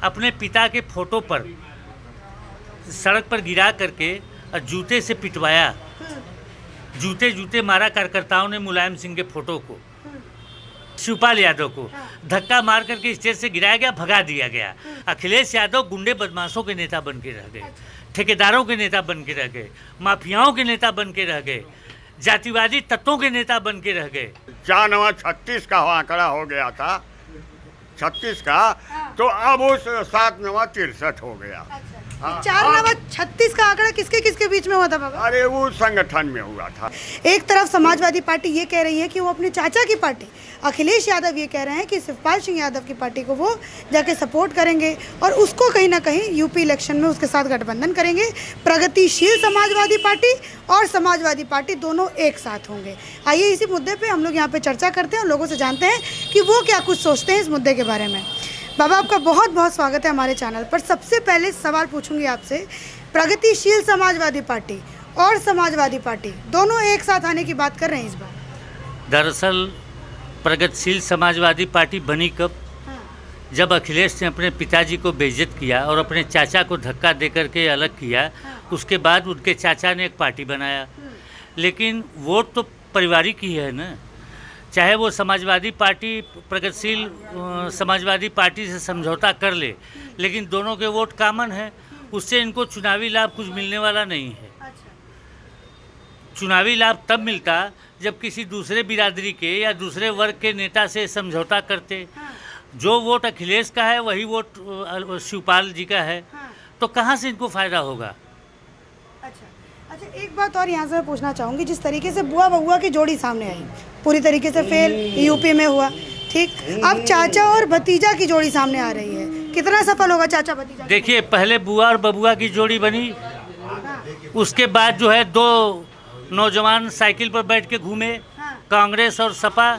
अपने पिता के फोटो पर सड़क पर गिरा करके और जूते से पिटवाया। जूते जूते मारा कार्यकर्ताओं ने मुलायम सिंह के फोटो को, शिवपाल यादव को धक्का मार करके स्टेज से गिराया गया, भगा दिया गया। अखिलेश यादव गुंडे बदमाशों के नेता बन के रह गए, ठेकेदारों के नेता बन के रह गए, माफियाओं के नेता बन के रह गए, जातिवादी तत्वों के नेता बन के रह गए। 4-9-36 का आंकड़ा हो गया था, 36 का, तो अब उस 7-9-63 हो गया। 4-9-36 का आंकड़ा किसके किसके बीच में हुआ था बाबा? अरे वो संगठन में हुआ था। एक तरफ समाजवादी पार्टी ये कह रही है कि वो अपने चाचा की पार्टी, अखिलेश यादव ये कह रहे हैं कि शिवपाल सिंह यादव की पार्टी को वो जाके सपोर्ट करेंगे और उसको कहीं ना कहीं यूपी इलेक्शन में उसके साथ गठबंधन करेंगे। प्रगतिशील समाजवादी पार्टी और समाजवादी पार्टी दोनों एक साथ होंगे। आइए इसी मुद्दे पे हम लोग यहाँ पे चर्चा करते हैं और लोगों से जानते हैं कि वो क्या कुछ सोचते हैं इस मुद्दे के बारे में। बाबा, आपका बहुत बहुत स्वागत है हमारे चैनल पर। सबसे पहले सवाल पूछूंगी आपसे, प्रगतिशील समाजवादी पार्टी और समाजवादी पार्टी दोनों एक साथ आने की बात कर रहे हैं इस बार। दरअसल प्रगतिशील समाजवादी पार्टी बनी कब? जब अखिलेश ने अपने पिताजी को बेइज्जत किया और अपने चाचा को धक्का दे करके अलग किया, उसके बाद उनके चाचा ने एक पार्टी बनाया। लेकिन वोट तो पारिवारिक ही है ना। चाहे वो समाजवादी पार्टी प्रगतिशील समाजवादी पार्टी से समझौता कर ले, लेकिन दोनों के वोट कॉमन है, उससे इनको चुनावी लाभ कुछ मिलने वाला नहीं है। चुनावी लाभ तब मिलता जब किसी दूसरे बिरादरी के या दूसरे वर्ग के नेता से समझौता करते। जो वोट अखिलेश का है वही वोट शिवपाल जी का है, तो कहाँ से इनको फ़ायदा होगा? अच्छा, एक बात और यहाँ से मैं पूछना चाहूँगी। जिस तरीके से बुआ बबुआ की जोड़ी सामने आई, पूरी तरीके से फेल यूपी में हुआ, ठीक, अब चाचा और भतीजा की जोड़ी सामने आ रही है, कितना सफल होगा चाचा भतीजा? देखिए, पहले बुआ और बबुआ की जोड़ी बनी, उसके बाद जो है दो नौजवान साइकिल पर बैठ के घूमे, कांग्रेस और सपा,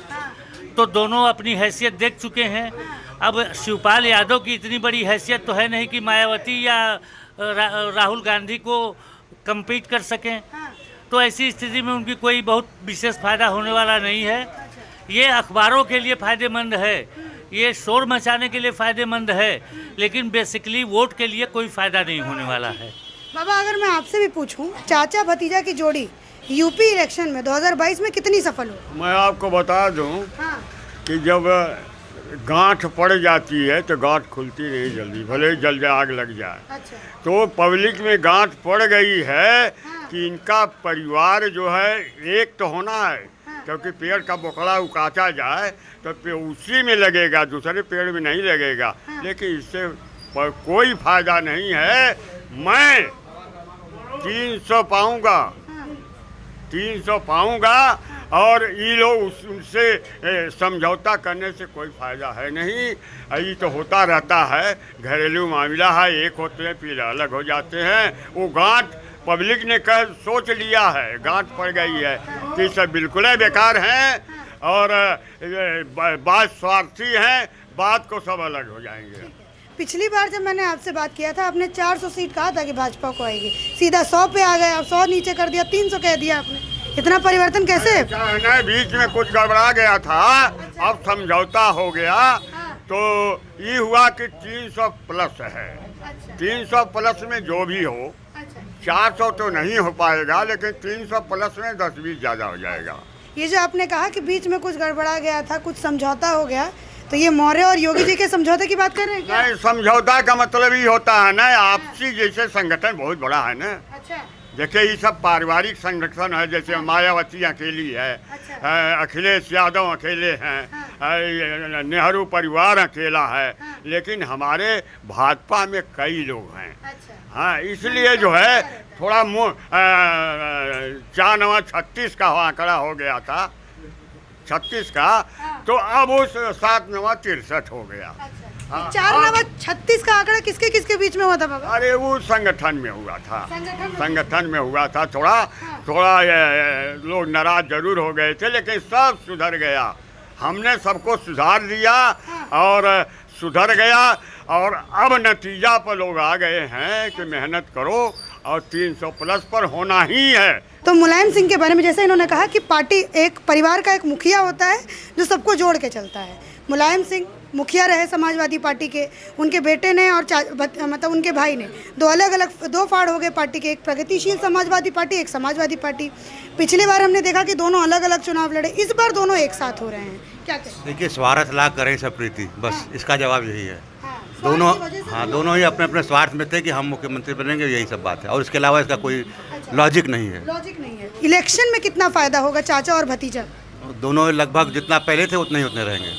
तो दोनों अपनी हैसियत देख चुके हैं। अब शिवपाल यादव की इतनी बड़ी हैसियत तो है नहीं कि मायावती या राहुल गांधी को कम्पीट कर सकें, तो ऐसी स्थिति में उनकी कोई बहुत विशेष फ़ायदा होने वाला नहीं है। ये अखबारों के लिए फ़ायदेमंद है, ये शोर मचाने के लिए फ़ायदेमंद है, लेकिन बेसिकली वोट के लिए कोई फ़ायदा नहीं होने वाला है। बाबा, अगर मैं आपसे भी पूछूं, चाचा भतीजा की जोड़ी यूपी इलेक्शन में 2022 में कितनी सफल हो? मैं आपको बता दूं कि जब गांठ पड़ जाती है तो गांठ खुलती नहीं जल्दी, भले जल्दी आग लग जाए। अच्छा। तो पब्लिक में गांठ पड़ गई है कि इनका परिवार जो है एक तो होना है, क्योंकि पेड़ का बोकड़ा उकाचा जाए तो उसी में लगेगा, दूसरे पेड़ में नहीं लगेगा। लेकिन इससे कोई फायदा नहीं है। मैं 300 पाऊंगा, 300 पाऊंगा, और ये लोग उनसे समझौता करने से कोई फ़ायदा है नहीं। ये तो होता रहता है, घरेलू मामला है, एक होते हैं फिर अलग हो जाते हैं। वो गांठ पब्लिक ने सोच लिया है, गांठ पड़ गई है कि सब बिल्कुल बेकार हैं और बात स्वार्थी हैं, बात को सब अलग हो जाएंगे। पिछली बार जब मैंने आपसे बात किया था, आपने 400 सीट कहा था कि भाजपा को आएगी, सीधा 100 पे आ गए, अब 100 नीचे कर दिया, 300 कह दिया आपने। इतना परिवर्तन कैसे? नहीं, बीच में कुछ गड़बड़ा गया था, अब समझौता हो गया, तो ये हुआ कि 300 प्लस है। 300 प्लस में जो भी हो, 400 तो नहीं हो पाएगा, लेकिन 300 प्लस में 10-20 ज़्यादा हो जाएगा। ये जो आपने कहा कि बीच में कुछ गड़बड़ा गया था, कुछ समझौता हो गया, तो ये मौर्य और योगी जी के समझौते की बात कर रहे हैं क्या? नहीं, समझौता का मतलब ही होता है ना, आपसी जैसे संगठन बहुत बड़ा है ना। अच्छा। देखिए, ये सब पारिवारिक संगठन है, जैसे मायावती अकेली है, अखिलेश यादव अकेले हैं, नेहरू परिवार अकेला है, लेकिन हमारे भाजपा में कई लोग हैं। हाँ, इसलिए जो है थोड़ा 4-9-36 का आंकड़ा हो गया था, 36 का, तो अब उस 7-9-63 हो गया। 4-9-36 का आंकड़ा किसके किसके बीच में हुआ था बाबा? अरे वो संगठन में हुआ था, संगठन में हुआ था। थोड़ा लोग नाराज जरूर हो गए थे, लेकिन सब सुधर गया। हमने सबको सुधार दिया और सुधर गया, और अब नतीजा पर लोग आ गए हैं कि मेहनत करो और 300 प्लस पर होना ही है। तो मुलायम सिंह के बारे में जैसे इन्होंने कहा कि पार्टी एक परिवार का एक मुखिया होता है जो सबको जोड़ के चलता है। मुलायम सिंह मुखिया रहे समाजवादी पार्टी के, उनके बेटे ने और मतलब उनके भाई ने दो अलग अलग दो फाड़ हो गए पार्टी के, एक प्रगतिशील समाजवादी पार्टी, एक समाजवादी पार्टी। पिछली बार हमने देखा कि दोनों अलग अलग चुनाव लड़े, इस बार दोनों एक साथ हो रहे हैं, क्या कहें? देखिए, स्वार्थ लाख करें सब प्रीति, बस इसका जवाब यही है। दोनों ही अपने अपने स्वार्थ में थे कि हम मुख्यमंत्री बनेंगे, यही सब बात है, और इसके अलावा इसका कोई लॉजिक नहीं है। लॉजिक नहीं है। इलेक्शन में कितना फायदा होगा चाचा और भतीजा? दोनों लगभग जितना पहले थे उतने रहेंगे,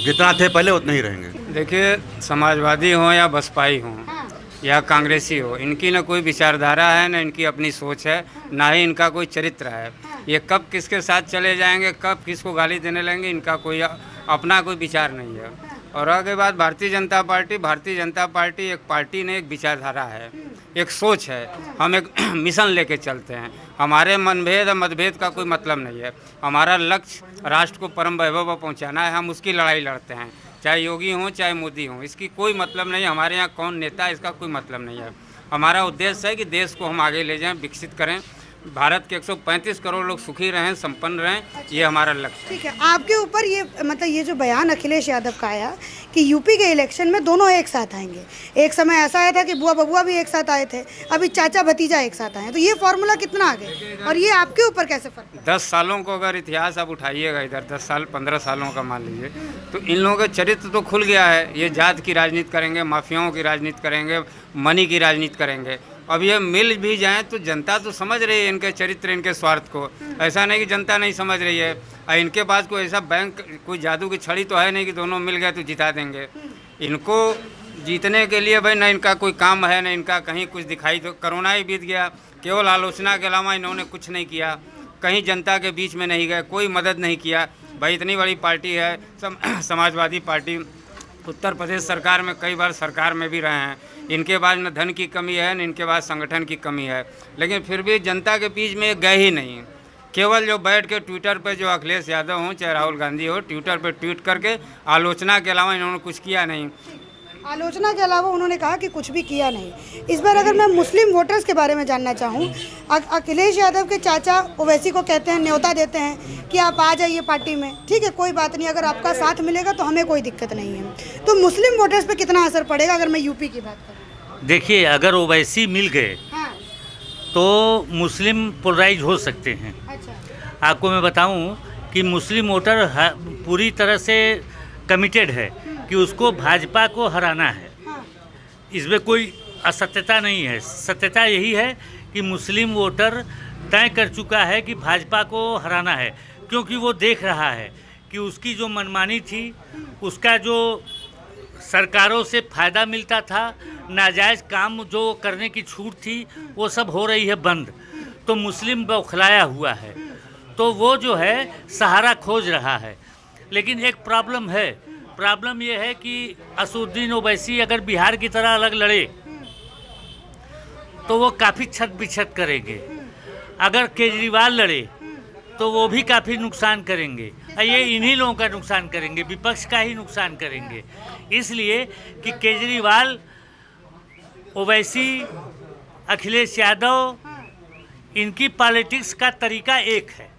जितना थे पहले उतने ही रहेंगे। देखिए, समाजवादी हो या बसपाई हो या कांग्रेसी हो, इनकी ना कोई विचारधारा है, ना इनकी अपनी सोच है, ना ही इनका कोई चरित्र है। ये कब किसके साथ चले जाएंगे, कब किसको गाली देने लगेंगे, इनका कोई अपना कोई विचार नहीं है। और आगे बात भारतीय जनता पार्टी एक पार्टी ने एक विचारधारा है, एक सोच है। हम एक मिशन लेके चलते हैं। हमारे मनभेद और मतभेद का कोई मतलब नहीं है। हमारा लक्ष्य राष्ट्र को परम वैभव पर पहुँचाना है। हम उसकी लड़ाई लड़ते हैं, चाहे योगी हों चाहे मोदी हों, इसकी कोई मतलब नहीं है। हमारे यहाँ कौन नेता है इसका कोई मतलब नहीं है। हमारा उद्देश्य है कि देश को हम आगे ले जाएं, विकसित करें, भारत के 135 करोड़ लोग सुखी रहें, संपन्न रहें, ये हमारा लक्ष्य। ठीक है, आपके ऊपर ये मतलब ये जो बयान अखिलेश यादव का आया कि यूपी के इलेक्शन में दोनों एक साथ आएंगे, एक समय ऐसा आया था कि बुआ बबुआ भी एक साथ आए थे, अभी चाचा भतीजा एक साथ आए, तो ये फॉर्मूला कितना आगे और ये आपके ऊपर कैसे फर्क? 10 सालों को अगर इतिहास आप उठाइएगा, इधर 10 साल 15 सालों का मान लीजिए, तो इन लोगों का चरित्र तो खुल गया है। ये जात की राजनीति करेंगे, माफियाओं की राजनीति करेंगे, मनी की राजनीति करेंगे। अब ये मिल भी जाएं तो जनता तो समझ रही है इनके चरित्र, इनके स्वार्थ को। ऐसा नहीं कि जनता नहीं समझ रही है। और इनके पास कोई ऐसा बैंक, कोई जादू की छड़ी तो है नहीं कि दोनों मिल गए तो जिता देंगे। इनको जीतने के लिए भाई ना इनका कोई काम है, ना इनका कहीं कुछ दिखाई। तो कोरोना ही बीत गया, केवल आलोचना के अलावा इन्होंने कुछ नहीं किया। कहीं जनता के बीच में नहीं गए, कोई मदद नहीं किया। भाई इतनी बड़ी पार्टी है समाजवादी पार्टी, उत्तर प्रदेश सरकार में कई बार सरकार में भी रहे हैं। इनके पास न धन की कमी है, न इनके पास संगठन की कमी है, लेकिन फिर भी जनता के बीच में गए ही नहीं। केवल जो बैठ के ट्विटर पे, जो अखिलेश यादव हो चाहे राहुल गांधी हो, ट्विटर पे ट्वीट करके आलोचना के अलावा इन्होंने कुछ किया नहीं। आलोचना के अलावा उन्होंने कहा कि कुछ भी किया नहीं। इस बार अगर मैं मुस्लिम वोटर्स के बारे में जानना चाहूँ, अखिलेश यादव के चाचा ओवैसी को कहते हैं, न्योता देते हैं कि आप आ जाइए पार्टी में, ठीक है कोई बात नहीं, अगर आपका साथ मिलेगा तो हमें कोई दिक्कत नहीं है। तो मुस्लिम वोटर्स पे कितना असर पड़ेगा अगर मैं यूपी की बात करूँ? देखिए, अगर ओवैसी मिल गए तो मुस्लिम पोलराइज हो सकते हैं। अच्छा। आपको मैं बताऊं कि मुस्लिम वोटर पूरी तरह से कमिटेड है कि उसको भाजपा को हराना है। इसमें कोई असत्यता नहीं है। सत्यता यही है कि मुस्लिम वोटर तय कर चुका है कि भाजपा को हराना है, क्योंकि वो देख रहा है कि उसकी जो मनमानी थी, उसका जो सरकारों से फ़ायदा मिलता था, नाजायज़ काम जो करने की छूट थी, वो सब हो रही है बंद। तो मुस्लिम बौखलाया हुआ है, तो वो जो है सहारा खोज रहा है। लेकिन एक प्रॉब्लम है। प्रॉब्लम ये है कि असदुद्दीन ओवैसी अगर बिहार की तरह अलग लड़े तो वो काफ़ी छत बिछत करेंगे। अगर केजरीवाल लड़े तो वो भी काफ़ी नुकसान करेंगे। ये इन्हीं लोगों का नुकसान करेंगे, विपक्ष का ही नुकसान करेंगे। इसलिए कि केजरीवाल, ओवैसी, अखिलेश यादव, इनकी पॉलिटिक्स का तरीका एक है।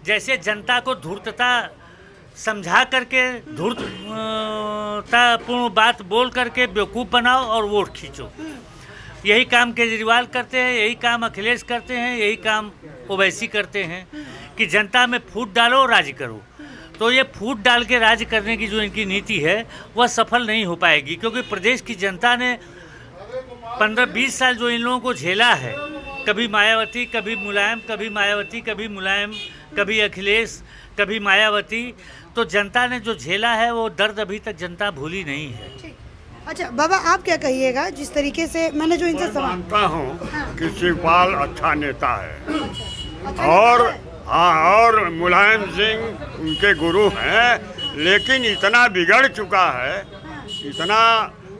जैसे जनता को धूर्तता समझा करके, धूर्ततापूर्ण बात बोल करके बेवकूफ़ बनाओ और वोट खींचो। यही काम केजरीवाल करते हैं, यही काम अखिलेश करते हैं, यही काम ओवैसी करते हैं कि जनता में फूट डालो, राज करो। तो ये फूट डाल के राज करने की जो इनकी नीति है वह सफल नहीं हो पाएगी, क्योंकि प्रदेश की जनता ने 15-20 साल जो इन लोगों को झेला है, कभी मायावती, कभी मुलायम, कभी मायावती, कभी मुलायम, कभी अखिलेश, कभी मायावती, तो जनता ने जो झेला है वो दर्द अभी तक जनता भूली नहीं है। अच्छा बाबा, आप क्या कहिएगा? जिस तरीके से मैंने जो इनसे मानता हूँ कि शिवपाल अच्छा नेता है, और हाँ, और मुलायम सिंह उनके गुरु हैं, लेकिन इतना बिगड़ चुका है, इतना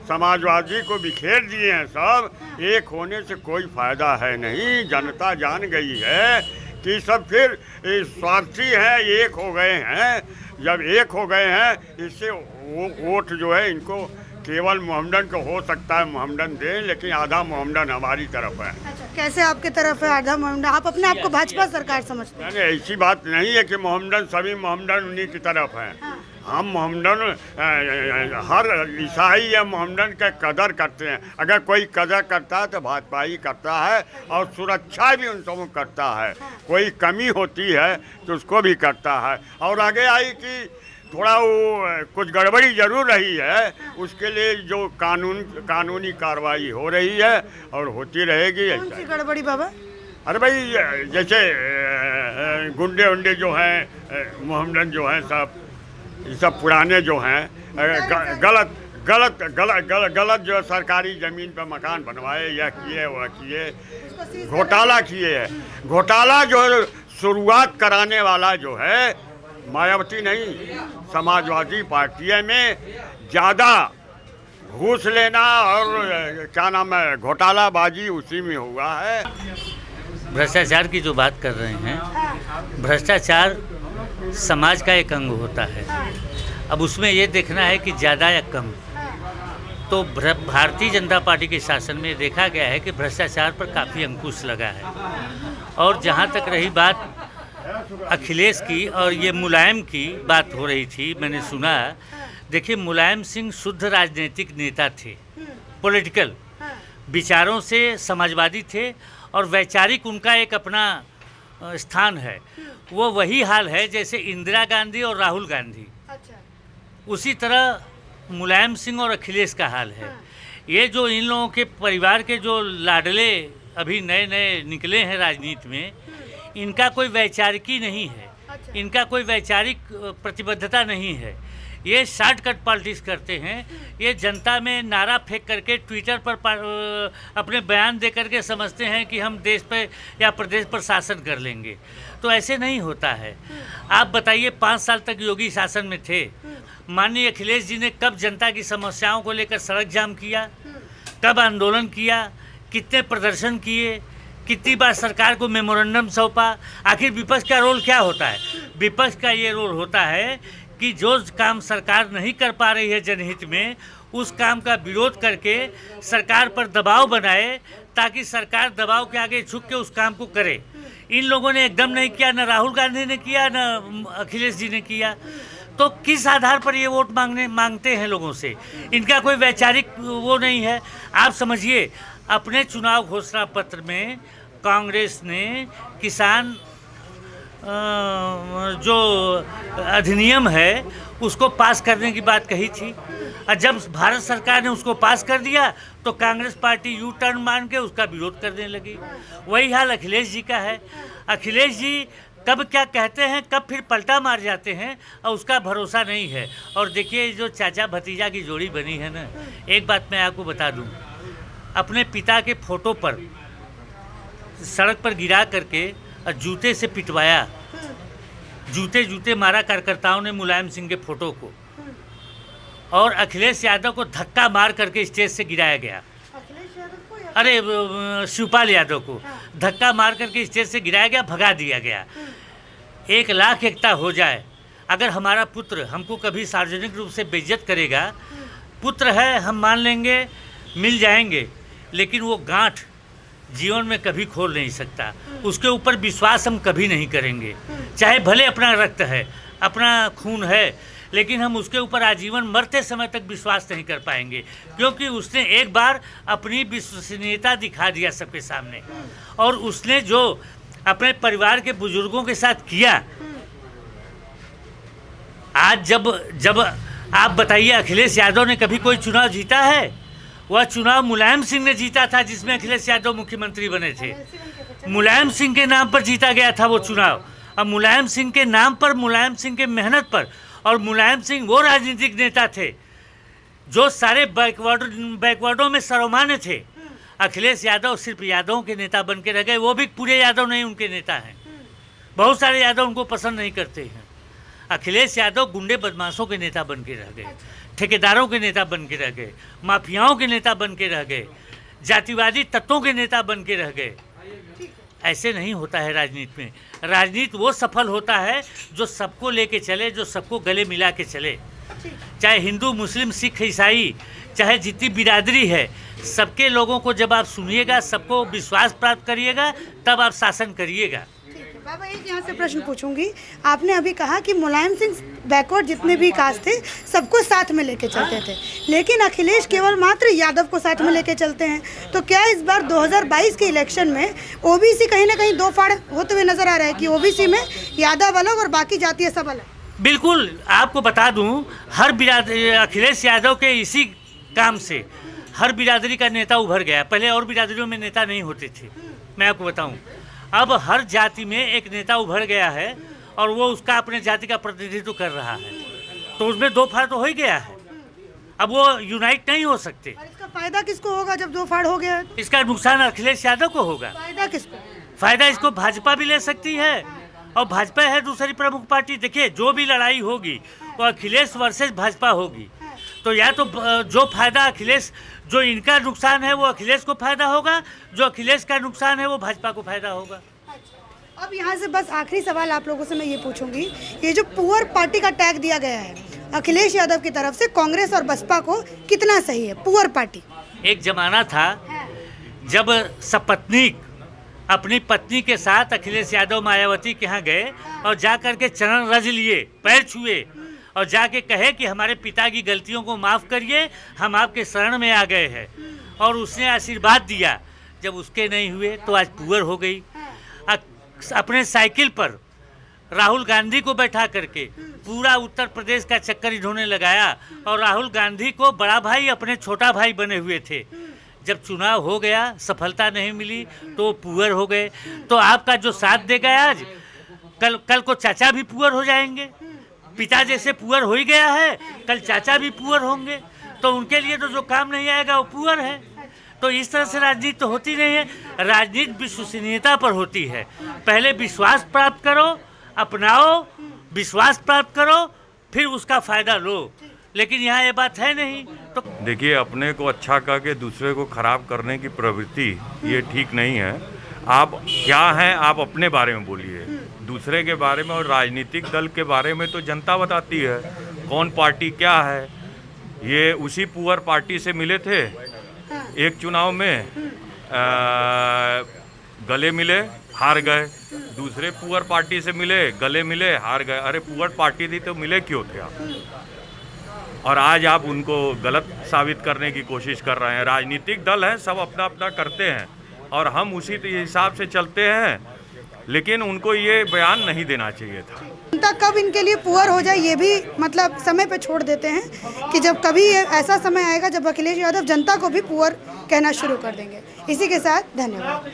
समाजवादी को बिखेर दिए हैं सब, एक होने से कोई फायदा है नहीं। जनता जान गई है कि सब फिर स्वार्थी हैं, एक हो गए हैं। जब एक हो गए हैं, इससे वोट जो है इनको केवल मोहम्मदन को हो सकता है, मोहम्मदन दें, लेकिन आधा मोहम्मदन हमारी तरफ है। अच्छा, कैसे आपके तरफ है आधा मोहम्मदन? आप अपने आप को भाजपा सरकार समझते हैं? ऐसी बात नहीं है कि मोहम्मदन, सभी मोहम्मदन उन्हीं की तरफ हैं। हम मोहम्मदन हर ईसाई या मोहम्मदन का कदर करते हैं। अगर कोई कदर करता है तो भाजपा ही करता है और सुरक्षा भी उन सबको करता है। कोई कमी होती है तो उसको भी करता है। और आगे आई कि थोड़ा वो कुछ गड़बड़ी जरूर रही है, उसके लिए जो कानूनी कार्रवाई हो रही है और होती रहेगी। कौन सी गड़बड़ी बाबा? अरे भाई जैसे गुंडे उंडे जो हैं मोहम्मदन जो हैं सब, ये सब पुराने जो हैं गलत जो सरकारी ज़मीन पर मकान बनवाए या किए वह किए, घोटाला किए हैं। घोटाला जो शुरुआत कराने वाला जो है मायावती नहीं, समाजवादी पार्टी में ज़्यादा घूस लेना और क्या नाम है घोटालाबाजी उसी में हुआ है। भ्रष्टाचार की जो बात कर रहे हैं, भ्रष्टाचार समाज का एक अंग होता है। अब उसमें ये देखना है कि ज़्यादा या कम। तो भारतीय जनता पार्टी के शासन में देखा गया है कि भ्रष्टाचार पर काफ़ी अंकुश लगा है। और जहाँ तक रही बात अखिलेश की और ये मुलायम की बात हो रही थी, मैंने सुना। देखिए, मुलायम सिंह शुद्ध राजनीतिक नेता थे, पॉलिटिकल विचारों से समाजवादी थे और वैचारिक उनका एक अपना स्थान है। वो वही हाल है जैसे इंदिरा गांधी और राहुल गांधी। उसी तरह मुलायम सिंह और अखिलेश का हाल है। ये जो इन लोगों के परिवार के जो लाडले अभी नए नए निकले हैं राजनीति में, इनका कोई वैचारिकी नहीं है, इनका कोई वैचारिक प्रतिबद्धता नहीं है। ये शॉर्टकट पॉलिटिक्स करते हैं। ये जनता में नारा फेंक करके ट्विटर पर अपने बयान दे करके समझते हैं कि हम देश पे या प्रदेश पर शासन कर लेंगे। तो ऐसे नहीं होता है। आप बताइए, 5 साल तक योगी शासन में थे, माननीय अखिलेश जी ने कब जनता की समस्याओं को लेकर सड़क जाम किया, कब आंदोलन किया, कितने प्रदर्शन किए, कितनी बार सरकार को मेमोरेंडम सौंपा? आखिर विपक्ष का रोल क्या होता है? विपक्ष का ये रोल होता है कि जो काम सरकार नहीं कर पा रही है जनहित में, उस काम का विरोध करके सरकार पर दबाव बनाए ताकि सरकार दबाव के आगे झुक के उस काम को करे। इन लोगों ने एकदम नहीं किया, न राहुल गांधी ने किया, न अखिलेश जी ने किया। तो किस आधार पर ये वोट मांगते हैं लोगों से? इनका कोई वैचारिक वो नहीं है। आप समझिए, अपने चुनाव घोषणा पत्र में कांग्रेस ने किसान जो अधिनियम है उसको पास करने की बात कही थी, और जब भारत सरकार ने उसको पास कर दिया तो कांग्रेस पार्टी यू टर्न मान के उसका विरोध करने लगी। वही हाल अखिलेश जी का है। अखिलेश जी कब क्या कहते हैं, कब फिर पलटा मार जाते हैं, और उसका भरोसा नहीं है। और देखिए, जो चाचा भतीजा की जोड़ी बनी है ना, एक बात मैं आपको बता दूं, अपने पिता के फोटो पर सड़क पर गिरा करके और जूते से पिटवाया, जूते मारा कार्यकर्ताओं ने मुलायम सिंह के फोटो को, और अखिलेश यादव को धक्का मार करके स्टेज से गिराया गया। अरे शिवपाल यादव को धक्का मार करके स्टेज से गिराया गया, भगा दिया गया। 1 लाख एकता हो जाए, अगर हमारा पुत्र हमको कभी सार्वजनिक रूप से बेइज्जत करेगा, पुत्र है हम मान लेंगे, मिल जाएंगे, लेकिन वो गांठ जीवन में कभी खोल नहीं सकता। उसके ऊपर विश्वास हम कभी नहीं करेंगे, चाहे भले अपना रक्त है, अपना खून है, लेकिन हम उसके ऊपर आजीवन मरते समय तक विश्वास नहीं कर पाएंगे, क्योंकि उसने एक बार अपनी विश्वसनीयता दिखा दिया सबके सामने। और उसने जो अपने परिवार के बुजुर्गों के साथ किया, आज जब आप बताइए, अखिलेश यादव ने कभी कोई चुनाव जीता है? वह चुनाव मुलायम सिंह ने जीता था, जिसमें अखिलेश यादव मुख्यमंत्री बने थे। मुलायम सिंह के नाम पर जीता गया था वो चुनाव। अब मुलायम सिंह के नाम पर, मुलायम सिंह के मेहनत पर, और मुलायम सिंह वो राजनीतिक नेता थे जो सारे बैकवर्डों में सर्वमान्य थे। अखिलेश यादव सिर्फ यादवों के नेता बन के रह गए, वो भी पूरे यादव नहीं उनके नेता हैं। बहुत सारे यादव उनको पसंद नहीं करते हैं। अखिलेश यादव गुंडे बदमाशों के नेता बन के रह गए, ठेकेदारों के नेता बन के रह गए, माफियाओं के नेता बन के रह गए, जातिवादी तत्वों के नेता बन के रह गए। ऐसे नहीं होता है राजनीति में। राजनीति वो सफल होता है जो सबको लेके चले, जो सबको गले मिला के चले, चाहे हिंदू, मुस्लिम, सिख, ईसाई, चाहे जितनी बिरादरी है, सबके लोगों को जब आप सुनिएगा, सबको विश्वास प्राप्त करिएगा, तब आप शासन करिएगा। बाबा एक यहाँ से प्रश्न पूछूंगी, आपने अभी कहा कि मुलायम सिंह बैकवर्ड जितने भी कास्ट थे सबको साथ में लेके चलते थे, लेकिन अखिलेश केवल मात्र यादव को साथ में लेके चलते हैं। तो क्या इस बार 2022 के इलेक्शन में ओबीसी कहीं ना कहीं दो फाड़ होते हुए नजर आ रहा है कि ओबीसी में यादव अलग और बाकी जातीय सब अलग? बिल्कुल, आपको बता दूं, हर बिरादरी अखिलेश यादव के इसी काम से हर बिरादरी का नेता उभर गया। पहले और बिरादरियों में नेता नहीं होते थे, मैं आपको बताऊं। अब हर जाति में एक नेता उभर गया है और वो उसका अपने जाति का प्रतिनिधित्व कर रहा है, तो उसमें दो फाड़ तो हो ही गया है। अब वो यूनाइट नहीं हो सकते। और इसका फायदा किसको होगा जब दो फाड़ हो गया? इसका नुकसान अखिलेश यादव को होगा। फायदा किसको? फायदा इसको भाजपा भी ले सकती है, और भाजपा है दूसरी प्रमुख पार्टी। देखिए, जो भी लड़ाई होगी वो अखिलेश वर्सेस भाजपा होगी। तो या तो जो फायदा अखिलेश, जो इनका नुकसान है वो अखिलेश को फायदा होगा, जो अखिलेश का नुकसान है वो भाजपा को फायदा होगा। अब यहाँ से बस आखिरी सवाल आप लोगों से मैं ये पूछूंगी, ये जो पुअर पार्टी का टैग दिया गया है अखिलेश यादव की तरफ से कांग्रेस और बसपा को, कितना सही है पुअर पार्टी? एक जमाना था जब सपत्नीक अपनी पत्नी के साथ अखिलेश यादव मायावती के यहाँ गए और जा कर के चरण रज लिए, पैर छुए और जाके कहे कि हमारे पिता की गलतियों को माफ़ करिए, हम आपके शरण में आ गए हैं, और उसने आशीर्वाद दिया। जब उसके नहीं हुए तो आज पुअर हो गई। अपने साइकिल पर राहुल गांधी को बैठा करके पूरा उत्तर प्रदेश का चक्कर इन्होंने लगाया, और राहुल गांधी को बड़ा भाई अपने छोटा भाई बने हुए थे। जब चुनाव हो गया, सफलता नहीं मिली तो पुअर हो गए। तो आपका जो साथ देगा आज, कल को चाचा भी पुअर हो जाएंगे। पिता जैसे पुअर हो ही गया है, कल चाचा भी पुअर होंगे, तो उनके लिए तो जो काम नहीं आएगा वो पुअर है। तो इस तरह से राजनीति तो होती नहीं है। राजनीति विश्वसनीयता पर होती है। पहले विश्वास प्राप्त करो, अपनाओ, विश्वास प्राप्त करो, फिर उसका फायदा लो। लेकिन यहाँ ये बात है नहीं। तो देखिए, अपने को अच्छा कह के दूसरे को खराब करने की प्रवृत्ति ये ठीक नहीं है। आप क्या हैं, आप अपने बारे में बोलिए, दूसरे के बारे में और राजनीतिक दल के बारे में तो जनता बताती है कौन पार्टी क्या है। ये उसी पुअर पार्टी से मिले थे एक चुनाव में, गले मिले, हार गए। दूसरे पुअर पार्टी से मिले, गले मिले, हार गए। अरे पुअर पार्टी थी तो मिले क्यों थे आप? और आज आप उनको गलत साबित करने की कोशिश कर रहे हैं। राजनीतिक दल हैं, सब अपना अपना करते हैं और हम उसी हिसाब से चलते हैं, लेकिन उनको ये बयान नहीं देना चाहिए था। जनता कब इनके लिए पुअर हो जाए ये भी मतलब समय पे छोड़ देते हैं कि जब कभी ऐसा समय आएगा जब अखिलेश यादव जनता को भी पुअर कहना शुरू कर देंगे। इसी के साथ धन्यवाद।